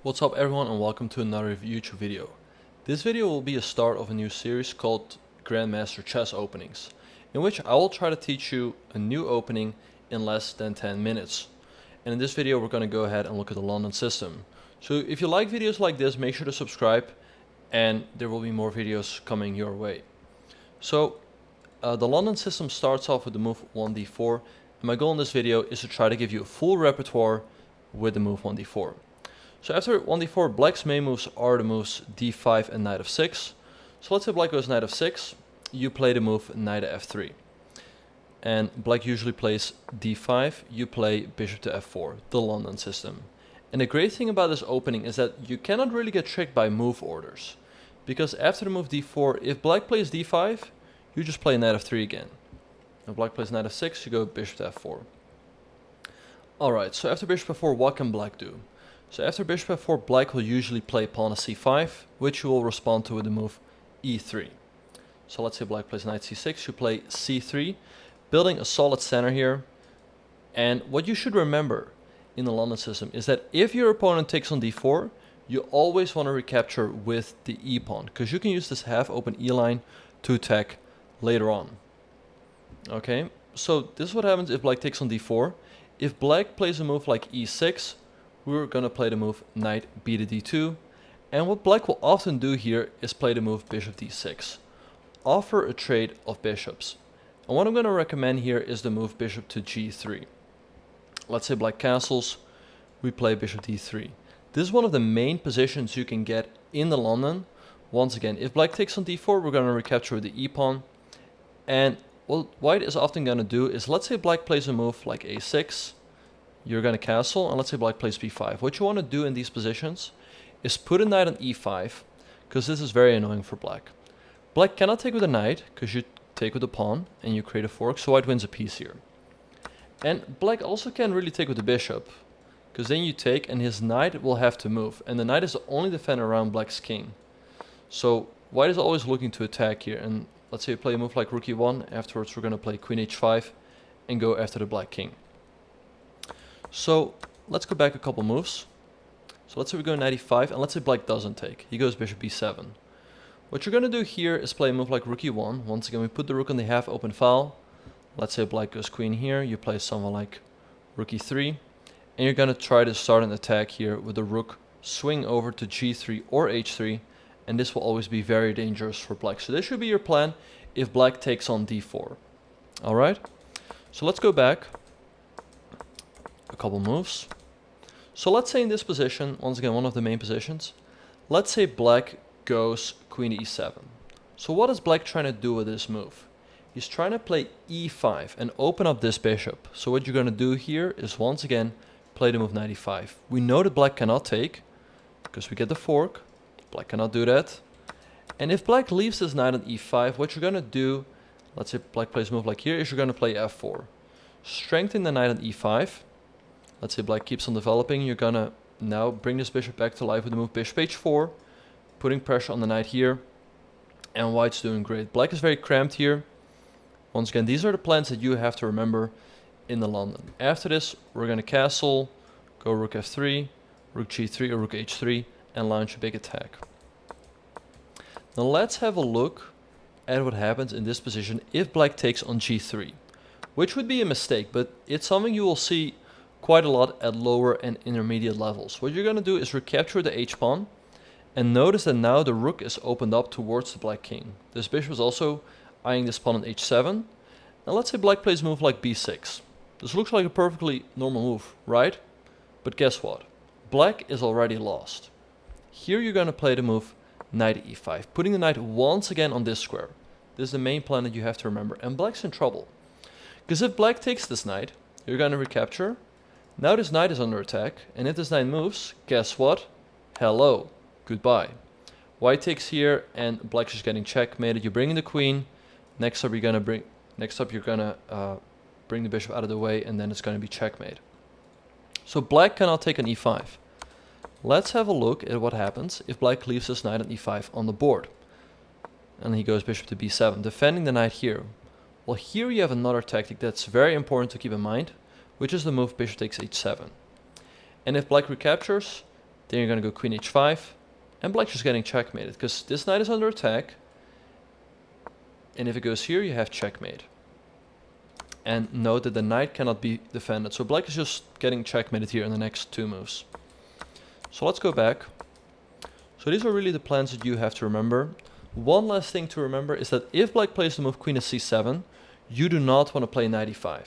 What's up everyone and welcome to another YouTube video. This video will be a start of a new series called Grandmaster Chess Openings, in which I will try to teach you a new opening in less than 10 minutes. And in this video we're going to go ahead and look at the London system. So if you like videos like this, make sure to subscribe and there will be more videos coming your way. So the London system starts off with the move 1d4, and my goal in this video is to try to give you a full repertoire with the move 1d4. So after 1d4, black's main moves are the moves d5 and knight f6. So let's say black goes knight f6, you play the move knight f3. And black usually plays d5, you play bishop to f4, the London system. And the great thing about this opening is that you cannot really get tricked by move orders. Because after the move d4, if black plays d5, you just play knight f3 again. If black plays knight f6, you go bishop to f4. Alright, so after bishop f4, what can black do? So after bishop f4, black will usually play pawn to c5, which you will respond to with the move e3. So let's say black plays knight c6, you play c3, building a solid center here. And what you should remember in the London system is that if your opponent takes on d4, you always want to recapture with the e pawn, because you can use this half open e line to attack later on. Okay, so this is what happens if black takes on d4. If black plays a move like e6, we're going to play the move knight b to d2, and what black will often do here is play the move bishop d6, offer a trade of bishops. And what I'm going to recommend here is the move bishop to g3. Let's say black castles, we play bishop d3. This is one of the main positions you can get in the London. Once again, if black takes on d4, we're going to recapture with the e pawn. And what white is often going to do is, let's say black plays a move like a6, you're going to castle, and let's say black plays b5. What you want to do in these positions is put a knight on e5, because this is very annoying for black. Black cannot take with a knight, because you take with a pawn, and you create a fork, so white wins a piece here. And black also can't really take with the bishop, because then you take, and his knight will have to move, and the knight is the only defender around black's king. So white is always looking to attack here, and let's say you play a move like rook e1, afterwards we're going to play queen h5, and go after the black king. So let's go back a couple moves. So let's say we go knight e5, and let's say black doesn't take. He goes bishop b7. What you're going to do here is play a move like rook e1. Once again, we put the rook on the half open file. Let's say black goes queen here. You play someone like rook e3. And you're going to try to start an attack here with the rook swing over to g3 or h3. And this will always be very dangerous for black. So this should be your plan if black takes on d4. Alright? So let's go back a couple moves. So let's say in this position, once again one of the main positions, let's say black goes queen e7. So what is black trying to do with this move? He's trying to play e5 and open up this bishop. So what you're going to do here is once again play the move knight e5. We know that black cannot take because we get the fork. Black cannot do that. And if black leaves this knight on e5, what you're going to do, let's say black plays a move like here, is you're going to play f4. Strengthen the knight on e5. Let's say black keeps on developing. You're going to now bring this bishop back to life with the move bishop h4, putting pressure on the knight here. And white's doing great. Black is very cramped here. Once again, these are the plans that you have to remember in the London. After this, we're going to castle, go rook f3, rook g3 or rook h3, and launch a big attack. Now let's have a look at what happens in this position if black takes on g3, which would be a mistake, but it's something you will see quite a lot at lower and intermediate levels. What you're going to do is recapture the h-pawn, and notice that now the rook is opened up towards the black king. This bishop is also eyeing this pawn on h7. Now let's say black plays a move like b6. This looks like a perfectly normal move, right? But guess what? Black is already lost. Here you're going to play the move knight e5, putting the knight once again on this square. This is the main plan that you have to remember. And black's in trouble, because if black takes this knight, you're going to recapture. Now this knight is under attack, and if this knight moves, guess what? Hello, goodbye. White takes here, and black is getting checkmated. You're bringing the queen. Next up, you're going to bring the bishop out of the way, and then it's going to be checkmate. So black cannot take on e5. Let's have a look at what happens if black leaves this knight on e5 on the board. And he goes bishop to b7, defending the knight here. Well, here you have another tactic that's very important to keep in mind, which is the move bishop takes h7. And if black recaptures, Then you're going to go queen h5, and black's just getting checkmated, because this knight is under attack, and if it goes here, you have checkmate. And note that the knight cannot be defended, so black is just getting checkmated here in the next 2 moves. So let's go back. So these are really the plans that you have to remember. One last thing to remember is that if black plays the move queen to c7, you do not want to play knight e5.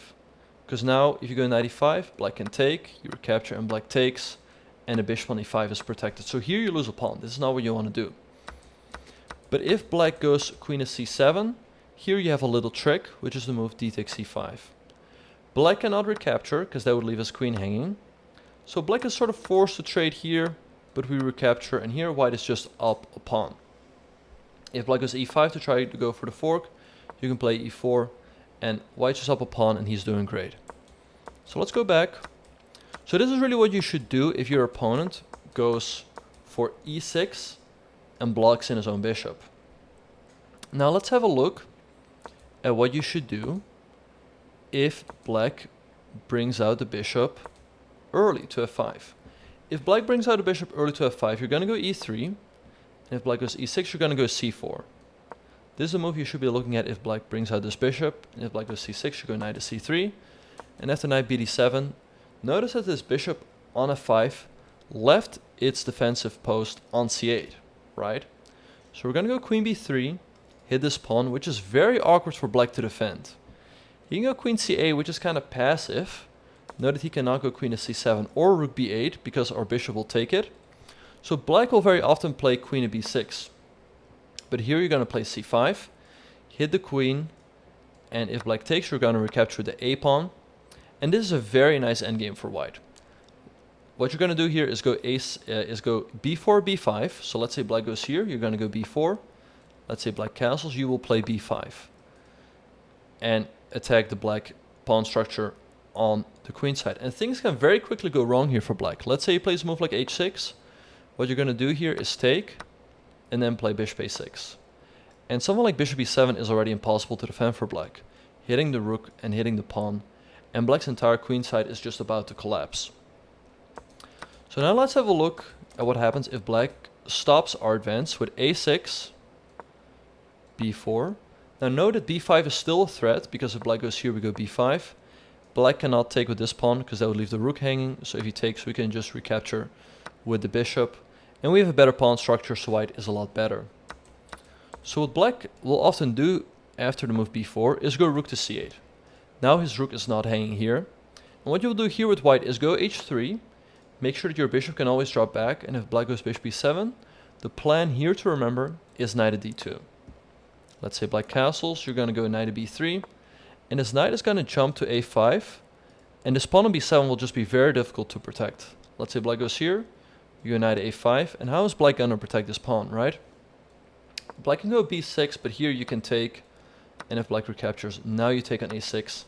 Because now, if you go knight e5, black can take, you recapture, and black takes, and the bishop on e5 is protected. So here you lose a pawn. This is not what you want to do. But if black goes queen to c7, here you have a little trick, which is the move d takes c5. Black cannot recapture, because that would leave his queen hanging. So black is sort of forced to trade here, but we recapture, and here white is just up a pawn. If black goes e5 to try to go for the fork, you can play e4, and white's just up a pawn, and he's doing great. So let's go back. So this is really what you should do if your opponent goes for e6 and blocks in his own bishop. Now let's have a look at what you should do if black brings out the bishop early to f5. If black brings out the bishop early to f5, you're going to go e3. And if black goes e6, you're going to go c4. This is a move you should be looking at if black brings out this bishop. And if black goes c6, you go knight to c3. And after knight bd7, notice that this bishop on f5 left its defensive post on c8, right? So we're going to go queen b3, hit this pawn, which is very awkward for black to defend. He can go queen c8, which is kind of passive. Note that he cannot go queen to c7 or rook b8 because our bishop will take it. So black will very often play queen to b6. But here you're going to play c5, hit the queen, and if black takes, you're going to recapture the a pawn. And this is a very nice endgame for white. What you're going to do here is go b4, b5. So let's say black goes here, you're going to go b4. Let's say black castles, you will play b5. And attack the black pawn structure on the queen side. And things can very quickly go wrong here for black. Let's say he plays a move like h6. What you're going to do here is take, and then play bishop a6. And something like bishop e7 is already impossible to defend for black. Hitting the rook and hitting the pawn. And black's entire queen side is just about to collapse. So now let's have a look at what happens if black stops our advance with a6, b4. Now note that b5 is still a threat, because if black goes here, we go b5. Black cannot take with this pawn, because that would leave the rook hanging. So if he takes, we can just recapture with the bishop. And we have a better pawn structure, so white is a lot better. So what black will often do after the move b4 is go rook to c8. Now his rook is not hanging here. And what you'll do here with white is go h3. Make sure that your bishop can always drop back. And if black goes bishop b7, the plan here to remember is knight to d2. Let's say black castles, you're going to go knight to b3. And this knight is going to jump to a5. And this pawn on b7 will just be very difficult to protect. Let's say black goes here, you go knight to a5. And how is black going to protect this pawn, right? Black can go b6, but here you can take. And if black recaptures, now you take on a6.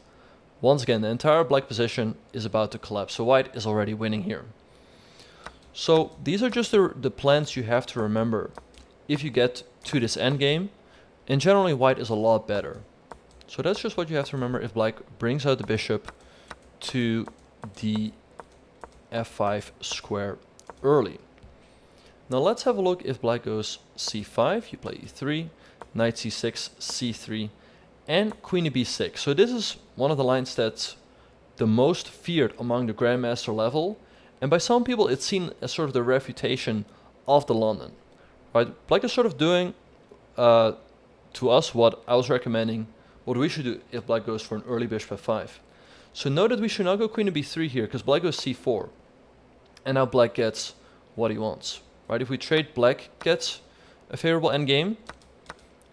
Once again, the entire black position is about to collapse. So white is already winning here. So these are just the plans you have to remember if you get to this endgame. And generally white is a lot better. So that's just what you have to remember if black brings out the bishop to the f5 square early. Now let's have a look if black goes c5, you play e3, knight c6, c3, and queen to b6. So this is one of the lines that's the most feared among the Grandmaster level. And by some people it's seen as sort of the refutation of the London. Right? Black is sort of doing to us what I was recommending, what we should do if black goes for an early bishop f5. So note that we should not go queen to b3 here, because black goes c4. And now black gets what he wants. Right? If we trade, black gets a favorable endgame.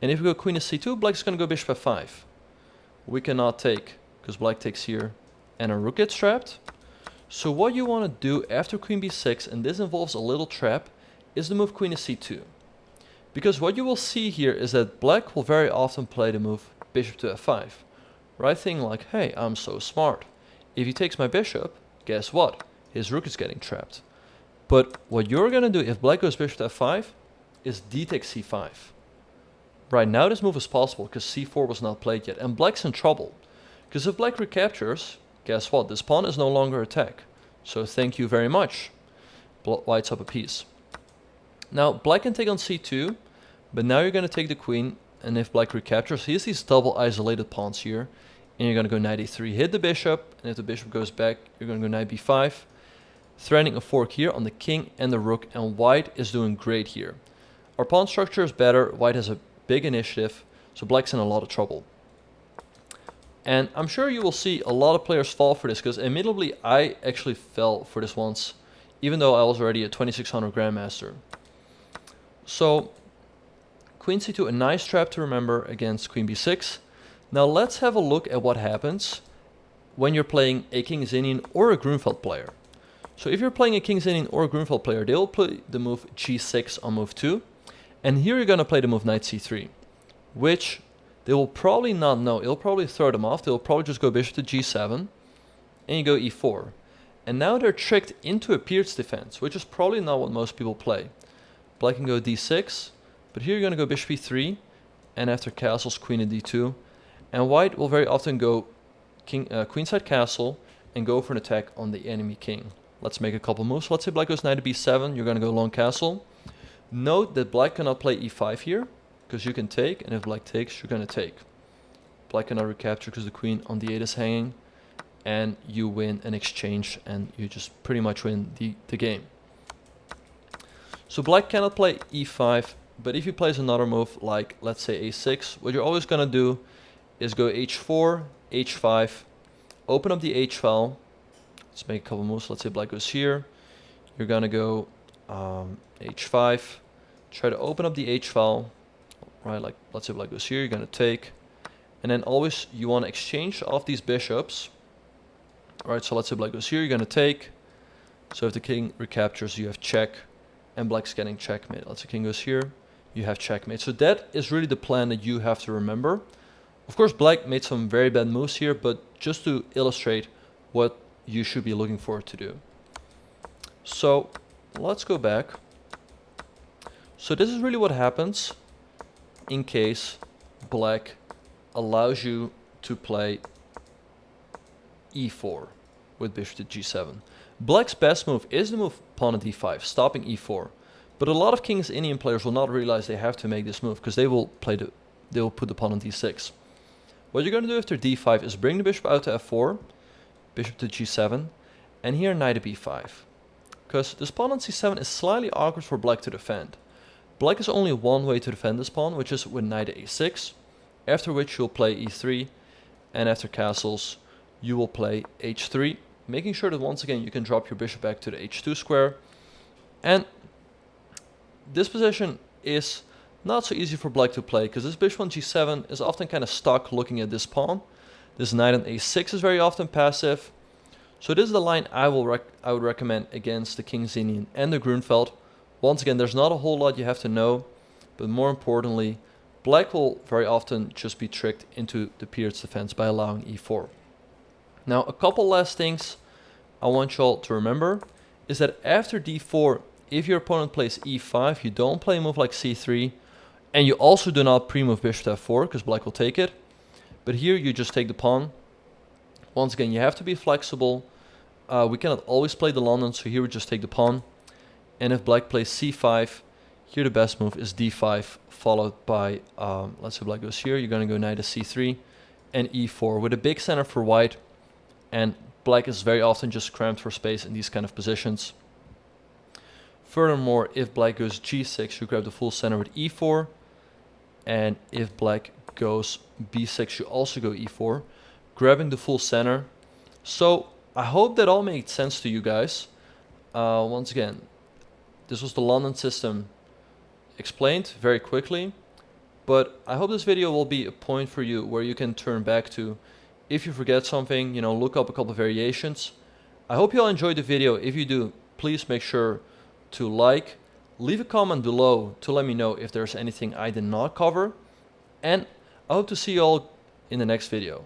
And if we go queen to c2, black is going to go bishop f5. We cannot take, because black takes here, and our rook gets trapped. So what you want to do after queen b6, and this involves a little trap, is to move queen to c2. Because what you will see here is that black will very often play the move bishop to f5. Right, thinking like, hey, I'm so smart. If he takes my bishop, guess what? His rook is getting trapped. But what you're going to do if black goes bishop to f5 is d takes c5. Right, now this move is possible because c4 was not played yet. And black's in trouble. Because if black recaptures, guess what? This pawn is no longer attacked. So thank you very much. white's up a piece. Now black can take on c2, but now you're going to take the queen, and if black recaptures, he has these double isolated pawns here, and you're going to go knight e3, hit the bishop, and if the bishop goes back, you're going to go knight b5, threatening a fork here on the king and the rook, and white is doing great here. Our pawn structure is better, white has a big initiative, so black's in a lot of trouble. And I'm sure you will see a lot of players fall for this, because admittedly I actually fell for this once, even though I was already a 2600 Grandmaster. So queen c2, a nice trap to remember against queen b6. Now let's have a look at what happens when you're playing a King's Indian or a Grunfeld player. So if you're playing a King's Indian or a Grunfeld player, they will play the move g6 on move 2. And here you're going to play the move knight c3, which they will probably not know. It'll probably throw them off. They'll probably just go bishop to g7, and you go e4. And now they're tricked into a pierced defense, which is probably not what most people play. Black can go d6, but here you're going to go bishop e3, and after castles, queen and d2. And white will very often go queenside castle and go for an attack on the enemy king. Let's make a couple moves. Let's say black goes knight to b7, you're going to go long castle. Note that black cannot play e5 here, because you can take, and if black takes, you're going to take. Black cannot recapture because the queen on d8 is hanging, and you win an exchange, and you just pretty much win the game. So black cannot play e5, but if he plays another move, like let's say a6, what you're always going to do is go h4, h5, open up the h file. Let's make a couple moves. Let's say black goes here. You're going to go h5, try to open up the h file, right? Like let's say black goes here, you're going to take, and then always you want to exchange off these bishops. All right, so let's say black goes here, you're going to take. So if the king recaptures, you have check, and black's getting checkmate. Let's say king goes here, you have checkmate. So that is really the plan that you have to remember. Of course, black made some very bad moves here, but just to illustrate what you should be looking for to do. So let's go back. So this is really what happens in case black allows you to play e4 with bishop to g7. Black's best move is the move pawn to d5, stopping e4. But a lot of King's Indian players will not realize they have to make this move, because they will put the pawn on d6. What you're going to do after d5 is bring the bishop out to f4, bishop to g7, and here knight to b5. Because this pawn on c7 is slightly awkward for black to defend. Black has only one way to defend this pawn, which is with knight to a6, after which you'll play e3, and after castles you will play h3, making sure that once again you can drop your bishop back to the h2 square. And this position is not so easy for black to play, because this bishop on g7 is often kind of stuck looking at this pawn. This knight on a6 is very often passive. So this is the line I would recommend against the King's Indian and the Grunfeld. Once again, there's not a whole lot you have to know, but more importantly, black will very often just be tricked into the pierced defense by allowing e4. Now, a couple last things I want y'all to remember is that after d4, if your opponent plays e5, you don't play a move like c3, and you also do not pre-move bishop to f4, because black will take it. But here you just take the pawn. Once again, you have to be flexible. We cannot always play the London, so here we just take the pawn. And if black plays c5, here the best move is d5, followed by, let's say black goes here, you're going to go knight to c3, and e4, with a big center for white. And black is very often just cramped for space in these kind of positions. Furthermore, if black goes g6, you grab the full center with e4. And if black goes b6, you also go e4, grabbing the full center. So I hope that all made sense to you guys. Once again, this was the London system explained very quickly. But I hope this video will be a point for you where you can turn back to. If you forget something, you know, look up a couple of variations. I hope you all enjoyed the video. If you do, please make sure to like, leave a comment below to let me know if there's anything I did not cover. And I hope to see you all in the next video.